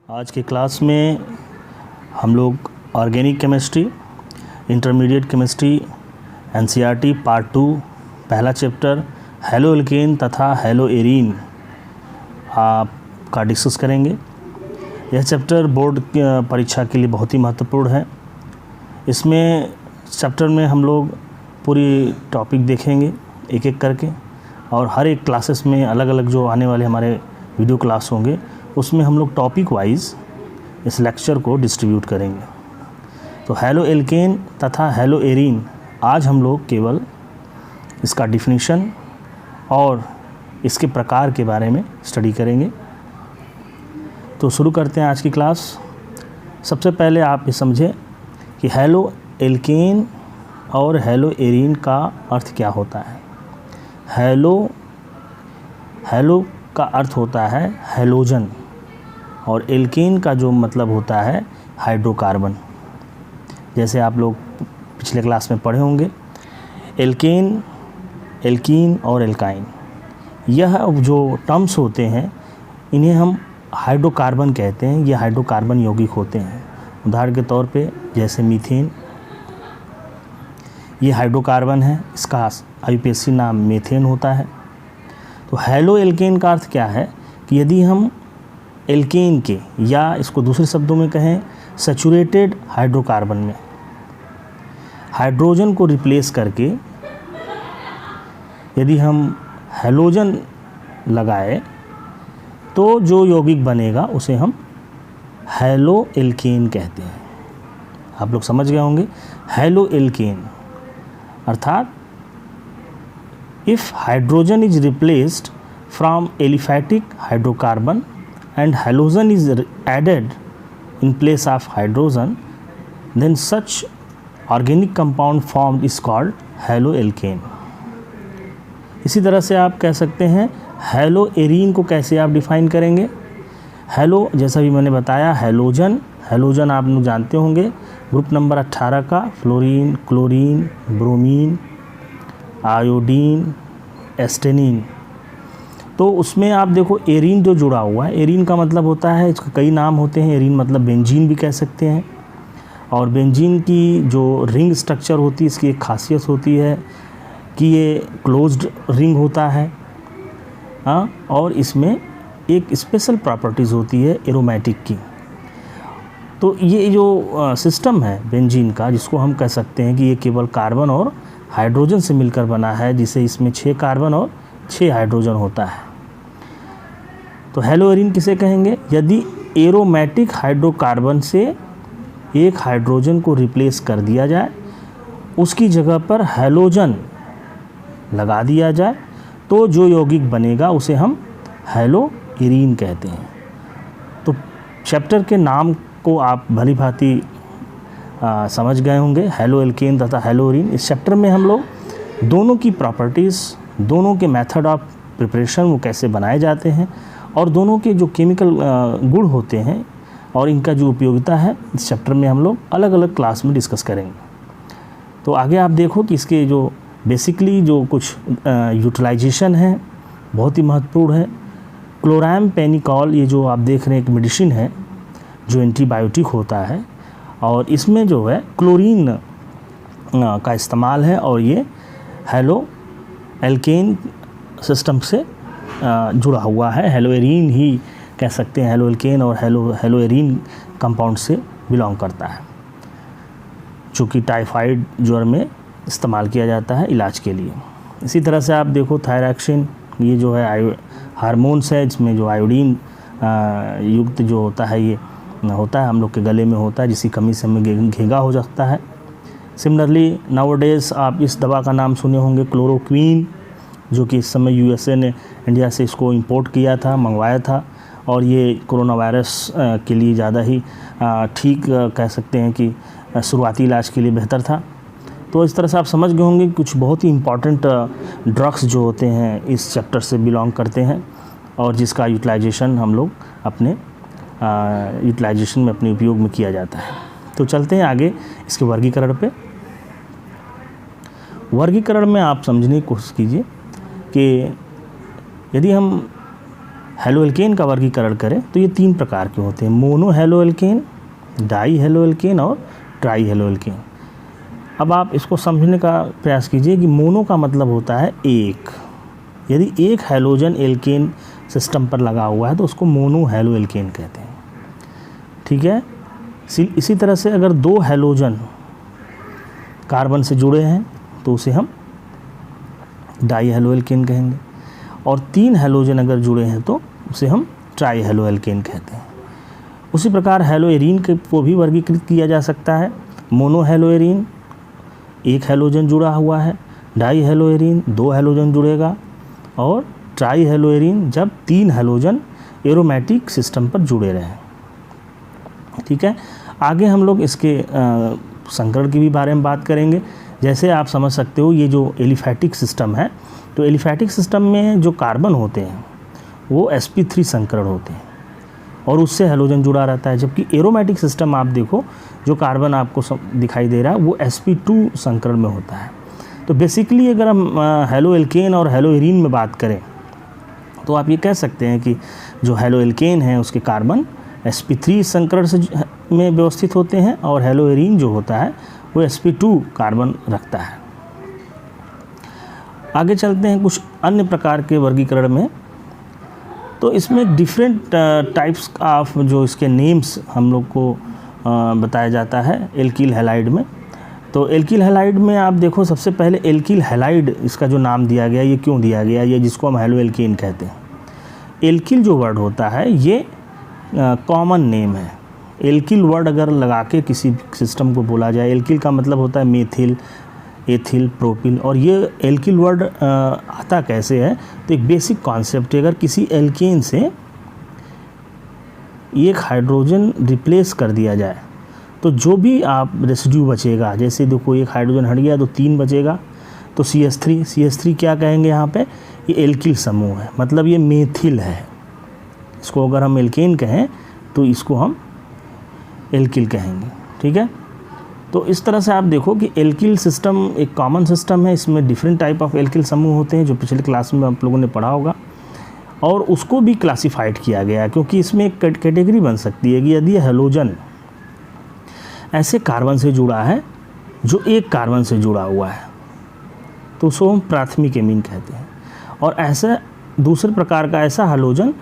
आज के क्लास में हम लोग organic chemistry, intermediate chemistry, NCERT part 2 पहला चैप्टर हेलो एल्केन तथा हेलो एरीन का डिस्कस करेंगे। यह चैप्टर बोर्ड परीक्षा के लिए बहुत ही महत्वपूर्ण है। इसमें चैप्टर में हम लोग पूरी टॉपिक देखेंगे एक एक करके, और हर एक क्लासेस में अलग अलग जो आने वाले हमारे वीडियो क्लास होंगे उसमें हम लोग टॉपिक वाइज इस लेक्चर को डिस्ट्रीब्यूट करेंगे। तो हेलो एल्केन तथा हेलो एरीन आज हम लोग केवल इसका डिफिनीशन और इसके प्रकार के बारे में स्टडी करेंगे। तो शुरू करते हैं आज की क्लास। सबसे पहले आप ये समझें कि हेलो एल्केन और हेलो एरीन का अर्थ क्या होता है। हेलो का अर्थ होता है हेलोजन, और एल्केन का जो मतलब होता है हाइड्रोकार्बन। जैसे आप लोग पिछले क्लास में पढ़े होंगे, एल्केन, एल्कीन और एल्काइन, यह जो टर्म्स होते हैं इन्हें हम हाइड्रोकार्बन कहते हैं। ये हाइड्रोकार्बन यौगिक होते हैं। उदाहरण के तौर पे जैसे मीथेन, ये हाइड्रोकार्बन है, इसका आईयूपीएसी नाम मीथेन होता है। तो हेलो एल्केन का अर्थ क्या है कि यदि हम एल्केन के, या इसको दूसरे शब्दों में कहें सैचुरेटेड हाइड्रोकार्बन में हाइड्रोजन को रिप्लेस करके यदि हम हेलोजन लगाए तो जो यौगिक बनेगा उसे हम हेलो एल्केन कहते हैं। आप लोग समझ गए होंगे। हेलो एल्केन अर्थात if hydrogen is replaced from aliphatic hydrocarbon and halogen is added in place of hydrogen, then such organic compound formed is called haloalkane। इसी तरह से आप कह सकते हैं हेलो एरीन को कैसे आप डिफाइन करेंगे। हेलो, जैसा भी मैंने बताया, हेलोजन आप लोग जानते होंगे, ग्रुप नंबर 18 का फ्लोरीन, क्लोरीन, ब्रोमीन, आयोडीन, एस्टेनिन। तो उसमें आप देखो एरीन जो जुड़ा हुआ है, एरीन का मतलब होता है, इसके कई नाम होते हैं। एरीन मतलब बेंजीन भी कह सकते हैं, और बेंजीन की जो रिंग स्ट्रक्चर होती है, इसकी एक खासियत होती है कि ये क्लोज्ड रिंग होता है, और इसमें एक स्पेशल प्रॉपर्टीज़ होती है एरोमेटिक की। तो ये जो सिस्टम है बेंजीन का, जिसको हम कह सकते हैं कि ये केवल कार्बन और हाइड्रोजन से मिलकर बना है, जिसे इसमें 6 कार्बन और 6 हाइड्रोजन होता है। तो हेलो एरीन किसे कहेंगे? यदि एरोमेटिक हाइड्रोकार्बन से एक हाइड्रोजन को रिप्लेस कर दिया जाए, उसकी जगह पर हेलोजन लगा दिया जाए, तो जो यौगिक बनेगा उसे हम हेलो एरीन कहते हैं। तो चैप्टर के नाम को आप भली भांति समझ गए होंगे, हेलो एल्केन तथा हेलो एरीन। इस चैप्टर में हम लोग दोनों की प्रॉपर्टीज़, दोनों के मेथड ऑफ प्रिपरेशन वो कैसे बनाए जाते हैं, और दोनों के जो केमिकल गुण होते हैं और इनका जो उपयोगिता है, इस चैप्टर में हम लोग अलग अलग क्लास में डिस्कस करेंगे। तो आगे आप देखो कि इसके जो बेसिकली जो कुछ यूटिलाइजेशन है बहुत ही महत्वपूर्ण है। क्लोरामपेनिकॉल, ये जो आप देख रहे हैं एक मेडिसिन है जो एंटीबायोटिक होता है, और इसमें जो है क्लोरीन का इस्तेमाल है, और ये हेलो एल्केन सिस्टम से जुड़ा हुआ है। हेलो एरीन ही कह सकते हैं, हेलो एल्केन और हेलो एरीन कंपाउंड से बिलोंग करता है, जो कि टाइफाइड ज्वर में इस्तेमाल किया जाता है इलाज के लिए। इसी तरह से आप देखो थायरॉक्सिन, ये जो है हार्मोन्स है, इसमें जो आयोडीन युक्त जो होता है, ये होता है हम लोग के गले में होता है, जिसकी कमी से हमें घेंगा हो जाता है। सिमिलरली नाउअडेज आप इस दवा का नाम सुने होंगे क्लोरोक्वीन, जो कि इस समय यूएसए ने इंडिया से इसको इंपोर्ट किया था, मंगवाया था, और ये कोरोना वायरस के लिए ज़्यादा ही ठीक कह सकते हैं कि शुरुआती इलाज के लिए बेहतर था। तो इस तरह से आप समझ गए होंगे कुछ बहुत ही इम्पॉर्टेंट ड्रग्स जो होते हैं इस चैप्टर से बिलोंग करते हैं, और जिसका यूटिलाइजेशन हम लोग अपने यूटिलाइजेशन में अपने उपयोग में किया जाता है। तो चलते हैं आगे इसके वर्गीकरण पे। वर्गीकरण में आप समझने की कोशिश कीजिए कि यदि हम हेलो एल्केन का वर्गीकरण करें तो ये 3 प्रकार के होते हैं, mono halo alkane, die halo alkane और ट्राई हेलो एल्केन। अब आप इसको समझने का प्रयास कीजिए कि मोनो का मतलब होता है एक, यदि एक हैलोजन एल्केन सिस्टम पर लगा हुआ है तो उसको मोनो हेलो एल्केन कहते हैं, ठीक है। इसी तरह से अगर 2 हैलोजन कार्बन से जुड़े हैं तो उसे हम डाई हेलो एल्केन कहेंगे, और 3 हैलोजन अगर जुड़े हैं तो उसे हम ट्राई हेलो एल्केन कहते हैं। उसी प्रकार हेलो एरीन को भी वर्गीकृत किया जा सकता है। मोनो हेलो एरीन 1 हैलोजन जुड़ा हुआ है, डाई हेलो एरीन 2 हैलोजन जुड़ेगा, और ट्राई हेलो एरीन जब 3 हैलोजन एरोमेटिक सिस्टम पर जुड़े रहें, ठीक है। आगे हम लोग इसके संकरण की भी बारे में बात करेंगे। जैसे आप समझ सकते हो ये जो एलिफैटिक सिस्टम है, तो एलिफैटिक सिस्टम में जो कार्बन होते हैं वो sp3 संकरण होते हैं और उससे हैलोजन जुड़ा रहता है, जबकि एरोमेटिक सिस्टम आप देखो जो कार्बन आपको दिखाई दे रहा है वो sp2 संकरण में होता है। तो बेसिकली अगर हम हेलो एल्केन और हेलो एरीन में बात करें तो आप ये कह सकते हैं कि जो हेलो एल्केन है उसके कार्बन sp3 संकरण से में व्यवस्थित होते हैं और हेलो एरीन जो होता है वो sp2 कार्बन रखता है। आगे चलते हैं कुछ अन्य प्रकार के वर्गीकरण में। तो इसमें डिफरेंट टाइप्स ऑफ जो इसके नेम्स हम लोग को बताया जाता है एल्किल हैलाइड में। तो एल्किल हैलाइड में आप देखो सबसे पहले एल्किल हैलाइड इसका जो नाम दिया गया, ये क्यों दिया गया, ये जिसको हम हेलो एल्केन कहते हैं। एल्किल जो वर्ड होता है ये कॉमन नेम है। एल्किल वर्ड अगर लगा के किसी सिस्टम को बोला जाए, एल्किल का मतलब होता है मेथिल, एथिल, प्रोपिल, और ये एल्किल वर्ड आता कैसे है, तो एक बेसिक कॉन्सेप्ट है। अगर किसी एल्केन से एक हाइड्रोजन रिप्लेस कर दिया जाए तो जो भी आप रेसिड्यू बचेगा, जैसे देखो एक हाइड्रोजन हट गया तो 3 बचेगा, तो CH3 क्या कहेंगे यहाँ पे, ये एल्किल समूह है, मतलब ये मेथिल है। इसको अगर हम एल्केन कहें तो इसको हम एल्किल कहेंगे, ठीक है। तो इस तरह से आप देखो कि एल्किल सिस्टम एक कॉमन सिस्टम है, इसमें डिफरेंट टाइप ऑफ एल्किल समूह होते हैं जो पिछले क्लास में आप लोगों ने पढ़ा होगा, और उसको भी क्लासिफाइड किया गया है क्योंकि इसमें एक कैटेगरी बन सकती है कि यदि हैलोजन ऐसे कार्बन से जुड़ा है जो एक कार्बन से जुड़ा हुआ है तो उसको हम प्राथमिक एमीन कहते हैं, और ऐसा दूसरे प्रकार का ऐसा हैलोजन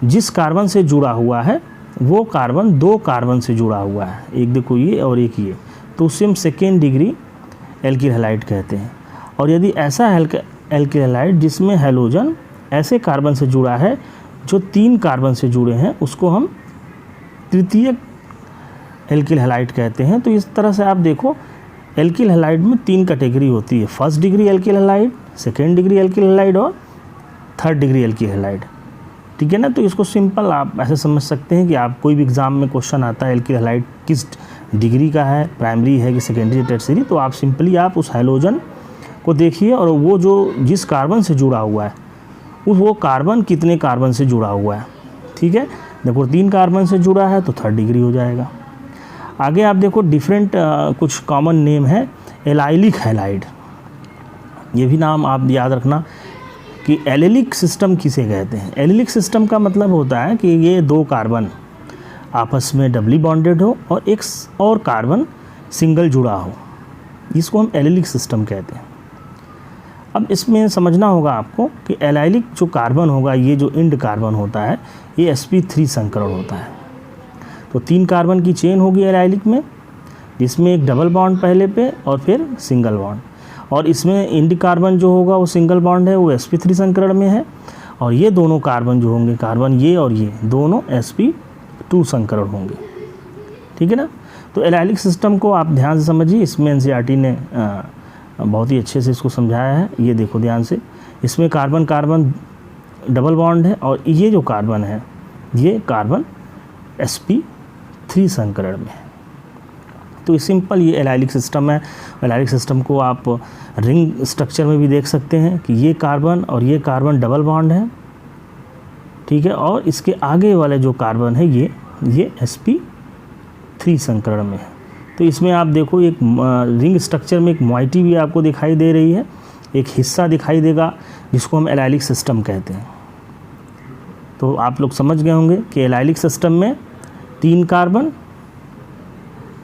जिस कार्बन से जुड़ा हुआ है वो कार्बन 2 कार्बन से जुड़ा हुआ है, एक देखो ये और एक ये, तो उसे हम सेकेंड डिग्री एल्किल हैलाइड कहते हैं। और यदि ऐसा एल्किल हैलाइड जिसमें हैलोजन ऐसे कार्बन से जुड़ा है जो 3 कार्बन से जुड़े हैं उसको हम तृतीयक एल्किल हैलाइड कहते हैं। तो इस तरह से आप देखो एल्किल हैलाइड में 3 कैटेगरी होती है, first degree alkyl halide, second degree alkyl halide और थर्ड डिग्री एल्किल हैलाइड, ठीक है ना। तो इसको सिंपल आप ऐसे समझ सकते हैं कि आप कोई भी एग्ज़ाम में क्वेश्चन आता है एल्किल हैलाइड किस डिग्री का है, प्राइमरी है कि सेकेंडरी टर्शियरी, तो आप सिंपली आप उस हैलोजन को देखिए और वो जो जिस कार्बन से जुड़ा हुआ है वो कार्बन कितने कार्बन से जुड़ा हुआ है, ठीक है। देखो 3 कार्बन से जुड़ा है तो थर्ड डिग्री हो जाएगा। आगे आप देखो डिफरेंट कुछ कॉमन नेम है एलाइलिक हैलाइड, ये भी नाम आप याद रखना कि एलिलिक सिस्टम किसे कहते हैं। एलिलिक सिस्टम का मतलब होता है कि ये 2 कार्बन आपस में डबली बॉन्डेड हो और एक और कार्बन सिंगल जुड़ा हो, इसको हम एलिलिक सिस्टम कहते हैं। अब इसमें समझना होगा आपको कि एलाइलिक जो कार्बन होगा, ये जो इंड कार्बन होता है ये sp3 संकरण होता है। तो 3 कार्बन की चेन होगी एलाइलिक में, जिसमें एक डबल बॉन्ड पहले पे और फिर सिंगल बॉन्ड, और इसमें इंड कार्बन जो होगा वो सिंगल बॉन्ड है, वो sp3 संकरण में है, और ये दोनों कार्बन जो होंगे, कार्बन ये और ये दोनों sp2 संकरण होंगे, ठीक है ना। तो एलाइलिक सिस्टम को आप ध्यान से समझिए, इसमें एनसीईआरटी ने बहुत ही अच्छे से इसको समझाया है। ये देखो ध्यान से, इसमें कार्बन कार्बन डबल बॉन्ड है और ये जो कार्बन है ये कार्बन sp3 संकरण में है। तो सिंपल ये एलाइलिक सिस्टम है। एलाइलिक सिस्टम को आप रिंग स्ट्रक्चर में भी देख सकते हैं कि ये कार्बन और ये कार्बन डबल बॉन्ड है, ठीक है, और इसके आगे वाले जो कार्बन है ये sp3 संकरण में है। तो इसमें आप देखो एक रिंग स्ट्रक्चर में एक मॉइटी भी आपको दिखाई दे रही है, एक हिस्सा दिखाई देगा जिसको हम एलाइलिक सिस्टम कहते हैं, तो आप लोग समझ गए होंगे कि एलाइलिक सिस्टम में 3 कार्बन,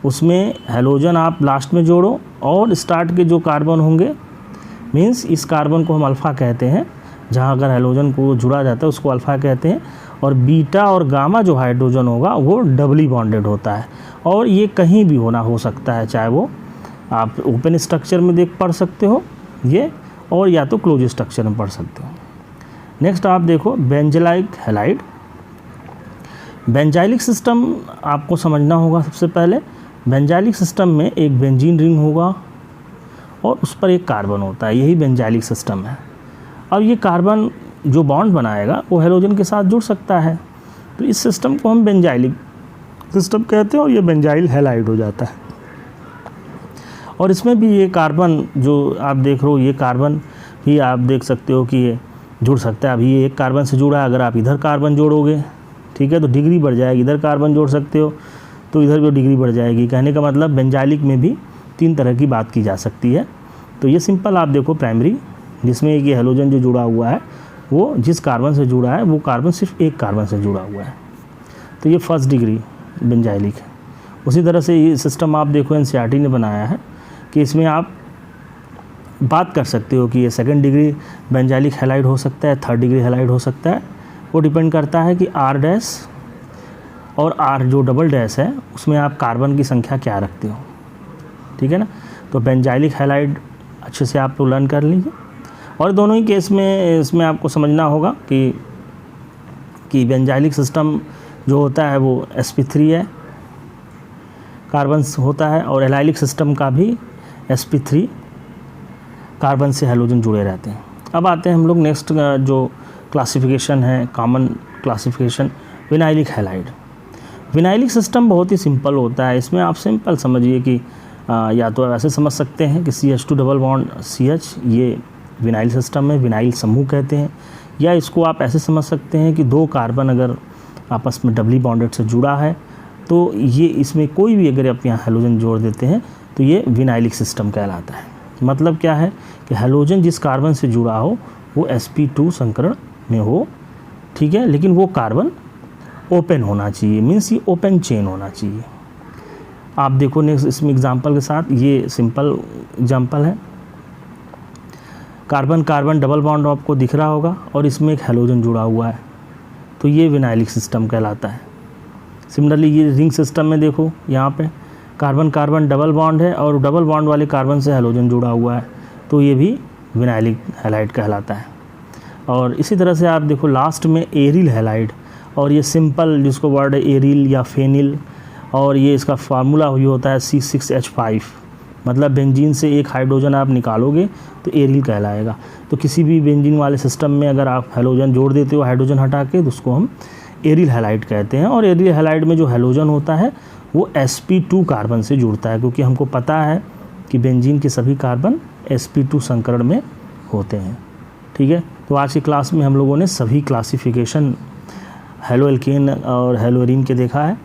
उसमें हैलोजन आप लास्ट में जोड़ो और स्टार्ट के जो कार्बन होंगे, मीन्स इस कार्बन को हम अल्फ़ा कहते हैं, जहाँ अगर हैलोजन को जुड़ा जाता है उसको अल्फ़ा कहते हैं, और बीटा और गामा जो हाइड्रोजन होगा वो डबली बॉन्डेड होता है, और ये कहीं भी हो सकता है, चाहे वो आप ओपन स्ट्रक्चर में पढ़ सकते हो ये, और या तो क्लोज स्ट्रक्चर में पढ़ सकते हो। नेक्स्ट आप देखो बेंजाइलिक हैलाइड। बेंजाइलिक सिस्टम आपको समझना होगा। सबसे पहले बेंजाइलिक सिस्टम में एक बेंजीन रिंग होगा और उस पर एक कार्बन होता है, यही बेंजाइलिक सिस्टम है। अब ये कार्बन जो बॉन्ड बनाएगा वो हैलोजन के साथ जुड़ सकता है, तो इस सिस्टम को हम बेंजाइलिक सिस्टम कहते हैं, और ये बेंजाइल हैलाइड हो जाता है। और इसमें भी ये कार्बन जो आप देख रहे हो, ये कार्बन भी आप देख सकते हो कि ये जुड़ सकता है। अभी ये एक कार्बन से जुड़ा है, अगर आप इधर कार्बन जोड़ोगे, ठीक है, तो डिग्री बढ़ जाएगी। इधर कार्बन जोड़ सकते हो तो इधर भी डिग्री बढ़ जाएगी। कहने का मतलब बेंजाइलिक में भी 3 तरह की बात की जा सकती है। तो ये सिंपल आप देखो प्राइमरी, जिसमें ये हैलोजन जो जुड़ा हुआ है वो जिस कार्बन से जुड़ा है वो कार्बन सिर्फ एक कार्बन से जुड़ा हुआ है, तो ये फर्स्ट डिग्री बेंजाइलिक है। उसी तरह से ये सिस्टम आप देखो एनसीईआरटी ने बनाया है कि इसमें आप बात कर सकते हो कि ये सेकंड डिग्री बेंजाइलिक हैलाइड हो सकता है, थर्ड डिग्री हैलाइड हो सकता है। वो डिपेंड करता है कि R डैश और R जो डबल डैश है उसमें आप कार्बन की संख्या क्या रखते हो, ठीक है ना। तो बेंजाइलिक हैलाइड अच्छे से आप लर्न कर लीजिए। और दोनों ही केस में इसमें आपको समझना होगा कि बेंजाइलिक सिस्टम जो होता है वो sp3 है, कार्बन होता है, और एलाइलिक सिस्टम का भी sp3 कार्बन से हैलोजन जुड़े रहते हैं। अब आते हैं हम लोग नेक्स्ट जो क्लासिफिकेशन है, common classification, vinylic halide. Vinylic system बहुत ही सिंपल होता है। इसमें आप सिंपल समझिए कि या तो ऐसे समझ सकते हैं कि CH2 डबल बॉन्ड CH, ये विनाइल सिस्टम में विनाइल समूह कहते हैं, या इसको आप ऐसे समझ सकते हैं कि 2 कार्बन अगर आपस में डबली बॉन्डेड से जुड़ा है तो ये इसमें कोई भी अगर आप यहाँ हैलोजन जोड़ देते हैं तो ये विनाइलिक सिस्टम कहलाता है। मतलब क्या है कि हैलोजन जिस कार्बन से जुड़ा हो वो sp2 संकरण में हो, ठीक है, लेकिन वो कार्बन ओपन होना चाहिए, मीन्स ये ओपन चेन होना चाहिए। आप देखो नेक्स्ट इसमें एग्जांपल के साथ, ये सिंपल एग्जांपल है, कार्बन कार्बन डबल बॉन्ड आपको दिख रहा होगा और इसमें एक हैलोजन जुड़ा हुआ है, तो ये विनाइलिक सिस्टम कहलाता है। सिमिलरली ये रिंग सिस्टम में देखो, यहाँ पे कार्बन कार्बन डबल बॉन्ड है और डबल बॉन्ड वाले कार्बन से हैलोजन जुड़ा हुआ है, तो ये भी विनाइलिक हैलाइड कहलाता है। और इसी तरह से आप देखो लास्ट में एरिल हैलाइड, और ये सिंपल जिसको वर्ड है एरिल या फेनिल, और ये इसका फार्मूला हुई होता है C6H5, मतलब बेंजीन से एक हाइड्रोजन आप निकालोगे तो एरिल कहलाएगा। तो किसी भी बेंजीन वाले सिस्टम में अगर आप हैलोजन जोड़ देते हो हाइड्रोजन हटा के, तो उसको हम एरिल हैलाइड कहते हैं। और एरिल हैलाइड में जो हैलोजन होता है वो sp2 कार्बन से जुड़ता है, क्योंकि हमको पता है कि बेंजीन के सभी कार्बन sp2 संकरण में होते हैं, ठीक है। तो आज की क्लास में हम लोगों ने सभी क्लासिफिकेशन हैलो एल्केन और हैलो एरीन के देखा है।